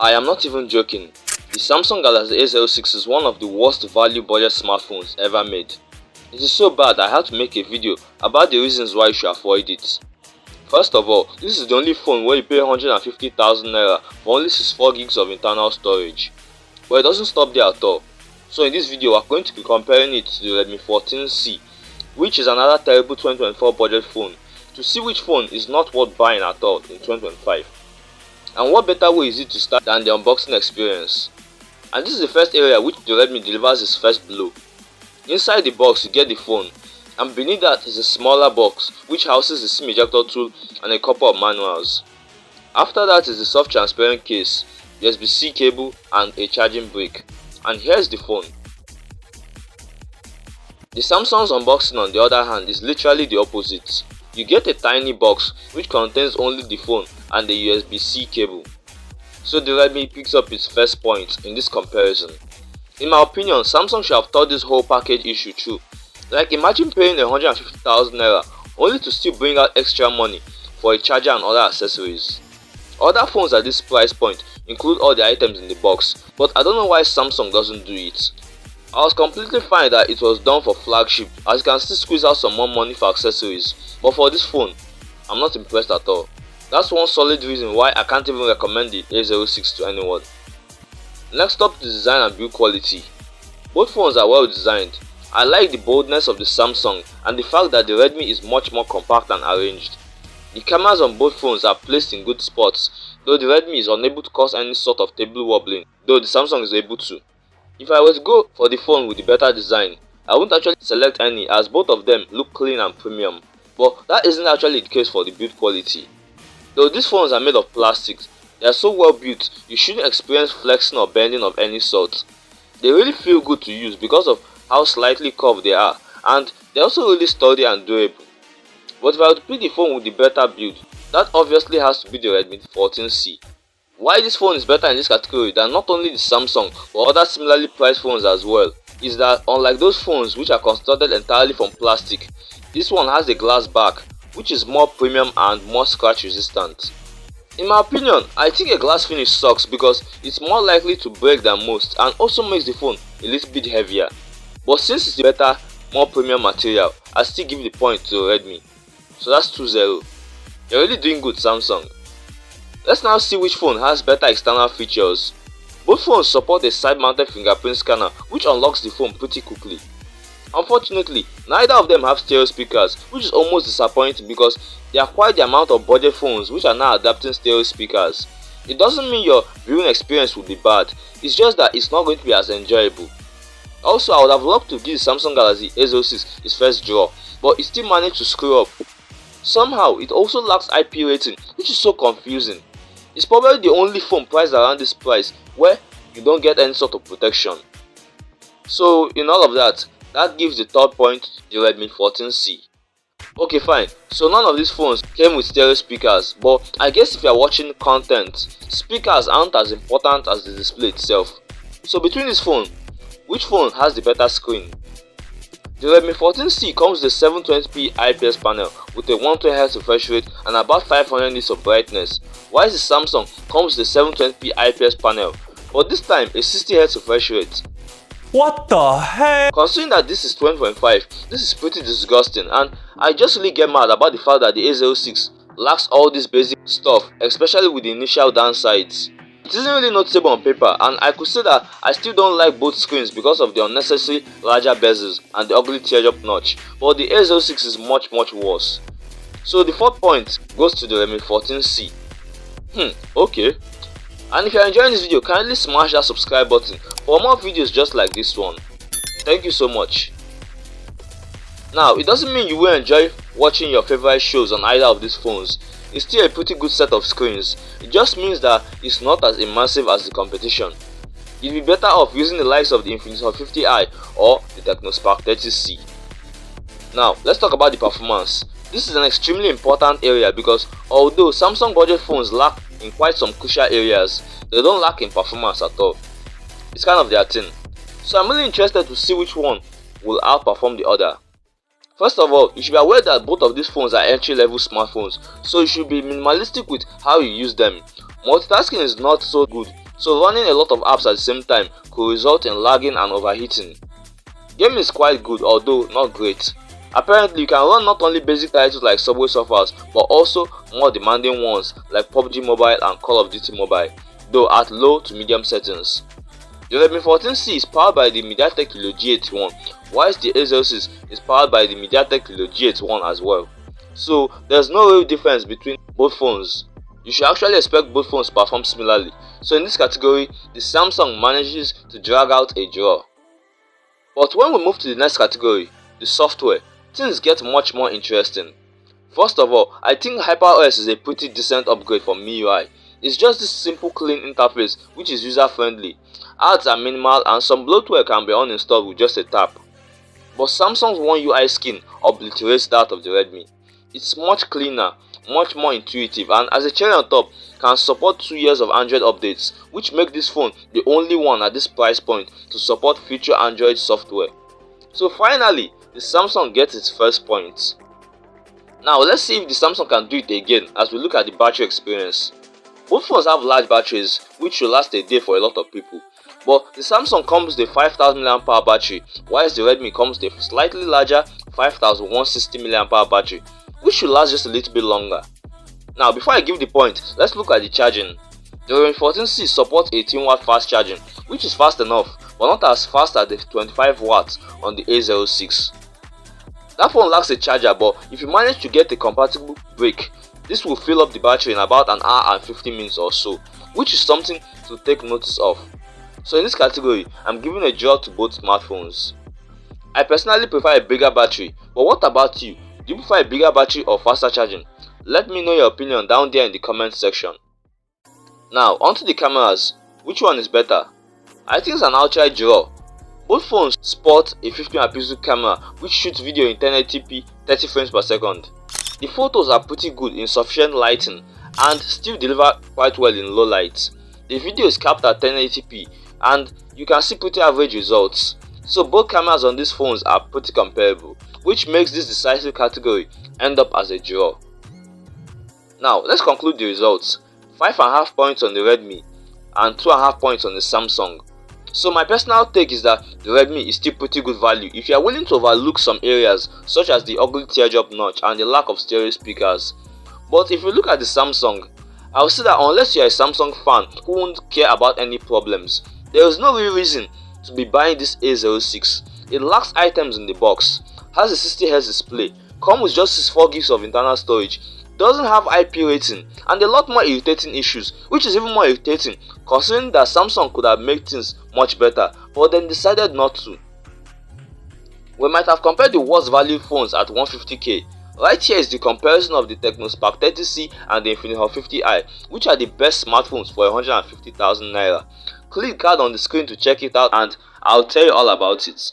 I am not even joking. The Samsung Galaxy A06 is one of the worst value budget smartphones ever made. It is so bad I had to make a video about the reasons why you should avoid it. First of all, this is the only phone where you pay 150,000 naira for only 64 gigs of internal storage. But it doesn't stop there at all. So in this video we are going to be comparing it to the Redmi 14c, which is another terrible 2024 budget phone, to see which phone is not worth buying at all in 2025. And what better way is it to start than the unboxing experience? And this is the first area which the Redmi delivers its first blow. Inside the box you get the phone, and beneath that is a smaller box which houses the SIM ejector tool and a couple of manuals. After that is the soft transparent case, USB-C cable and a charging brick. And here's the phone. The Samsung's unboxing on the other hand is literally the opposite. You get a tiny box which contains only the phone and the USB-C cable. So the Redmi picks up its first point in this comparison. In my opinion, Samsung should have thought this whole package issue through. Like, imagine paying 150,000 naira only to still bring out extra money for a charger and other accessories. Other phones at this price point include all the items in the box, but I don't know why Samsung doesn't do it. I was completely fine that it was done for flagship, as you can still squeeze out some more money for accessories, but for this phone, I'm not impressed at all. That's one solid reason why I can't even recommend the A06 to anyone. Next up, the design and build quality. Both phones are well designed. I like the boldness of the Samsung and the fact that the Redmi is much more compact and arranged. The cameras on both phones are placed in good spots, though the Redmi is unable to cause any sort of table wobbling, though the Samsung is able to. If I were to go for the phone with the better design, I wouldn't actually select any, as both of them look clean and premium, but that isn't actually the case for the build quality. Though these phones are made of plastic, they are so well built you shouldn't experience flexing or bending of any sort. They really feel good to use because of how slightly curved they are, and they're also really sturdy and durable. But if I were to pick the phone with the better build, that obviously has to be the Redmi 14c. Why this phone is better in this category than not only the Samsung but other similarly priced phones as well is that unlike those phones which are constructed entirely from plastic, this one has a glass back which is more premium and more scratch resistant. In my opinion, I think a glass finish sucks because it's more likely to break than most and also makes the phone a little bit heavier. But since it's a better, more premium material, I still give the point to Redmi. So that's 2-0. You're really doing good, Samsung. Let's now see which phone has better external features. Both phones support a side-mounted fingerprint scanner which unlocks the phone pretty quickly. Unfortunately, neither of them have stereo speakers, which is almost disappointing because there are quite the amount of budget phones which are now adapting stereo speakers. It doesn't mean your viewing experience will be bad, it's just that it's not going to be as enjoyable. Also, I would have loved to give the Samsung Galaxy A06 its first draw, but it still managed to screw up. Somehow, it also lacks IP rating, which is so confusing. It's probably the only phone priced around this price where you don't get any sort of protection. So, in all of that gives the third point to the Redmi 14c. Okay, fine, so none of these phones came with stereo speakers, but I guess if you are watching content, speakers aren't as important as the display itself. So between this phone, which phone has the better screen? The Redmi 14c comes with a 720p IPS panel with a 120Hz refresh rate and about 500 nits of brightness, while the Samsung comes with a 720p IPS panel, but this time a 60Hz refresh rate. What the heck? Considering that this is 2025, this is pretty disgusting, and I just really get mad about the fact that the A06 lacks all this basic stuff, especially with the initial downsides. It isn't really noticeable on paper, and I could say that I still don't like both screens because of the unnecessary larger bezels and the ugly teardrop notch, but the A06 is much worse. So the fourth point goes to the Redmi 14c. Okay. And if you are enjoying this video, kindly smash that subscribe button for more videos just like this one. Thank you so much. Now, it doesn't mean you will enjoy watching your favorite shows on either of these phones. It's still a pretty good set of screens. It just means that it's not as immersive as the competition. You'd be better off using the likes of the Infofull 50i or the Technospark 30c. Now, let's talk about the performance. This is an extremely important area because although Samsung budget phones lack in quite some crucial areas, they don't lack in performance at all. It's kind of their thing. So I'm really interested to see which one will outperform the other. First of all, you should be aware that both of these phones are entry-level smartphones, so you should be minimalistic with how you use them. Multitasking is not so good so running a lot of apps at the same time could result in lagging and overheating. Gaming is quite good, although not great. Apparently, you can run not only basic titles like Subway Surfers, but also more demanding ones like PUBG Mobile and Call of Duty Mobile, though at low to medium settings. The Redmi 14c is powered by the MediaTek Helio G81, whilst the A06 is powered by the MediaTek Helio G81 as well. So there's no real difference between both phones. You should actually expect both phones to perform similarly. So in this category, the Samsung manages to drag out a draw. But when we move to the next category, the software, things get much more interesting. First of all, I think HyperOS is a pretty decent upgrade from MIUI. It's just this simple clean interface which is user friendly. Ads are minimal and some bloatware can be uninstalled with just a tap. But Samsung's One UI skin obliterates that of the Redmi. It's much cleaner, much more intuitive, and as a cherry on top, can support 2 years of Android updates, which make this phone the only one at this price point to support future Android software. So finally, the Samsung gets its first point. Now let's see if the Samsung can do it again as we look at the battery experience. Both phones have large batteries which should last a day for a lot of people, but the Samsung comes with a 5000 mAh battery, whilst the Redmi comes with a slightly larger 5160 mAh battery, which should last just a little bit longer. Now before I give the point, let's look at the charging. The Redmi 14c supports 18W fast charging, which is fast enough, but not as fast as the 25W on the A06. That phone lacks a charger, but if you manage to get a compatible brick, this will fill up the battery in about an hour and 50 minutes or so, which is something to take notice of. So in this category, I'm giving a draw to both smartphones. I personally prefer a bigger battery, but what about you? Do you prefer a bigger battery or faster charging? Let me know your opinion down there in the comment section. Now onto the cameras. Which one is better? I think it's an outright draw. Both phones sport a 50MP camera which shoots video in 1080p 30 frames per second. The photos are pretty good in sufficient lighting and still deliver quite well in low light. The video is capped at 1080p and you can see pretty average results. So both cameras on these phones are pretty comparable, which makes this decisive category end up as a draw. Now let's conclude the results. 5.5 points on the Redmi and 2.5 points on the Samsung. So my personal take is that the Redmi is still pretty good value if you are willing to overlook some areas such as the ugly teardrop notch and the lack of stereo speakers. But if you look at the Samsung, I will say that unless you are a Samsung fan who won't care about any problems, there is no real reason to be buying this A06. It lacks items in the box, has a 60Hz display, comes with just 4 GB of internal storage, doesn't have IP rating, and a lot more irritating issues, which is even more irritating considering that Samsung could have made things much better but then decided not to. We might have compared the worst value phones at 150k. Right here is the comparison of the Technospark 30C and the Infinix 50i, which are the best smartphones for 150,000 naira. Click the card on the screen to check it out and I'll tell you all about it.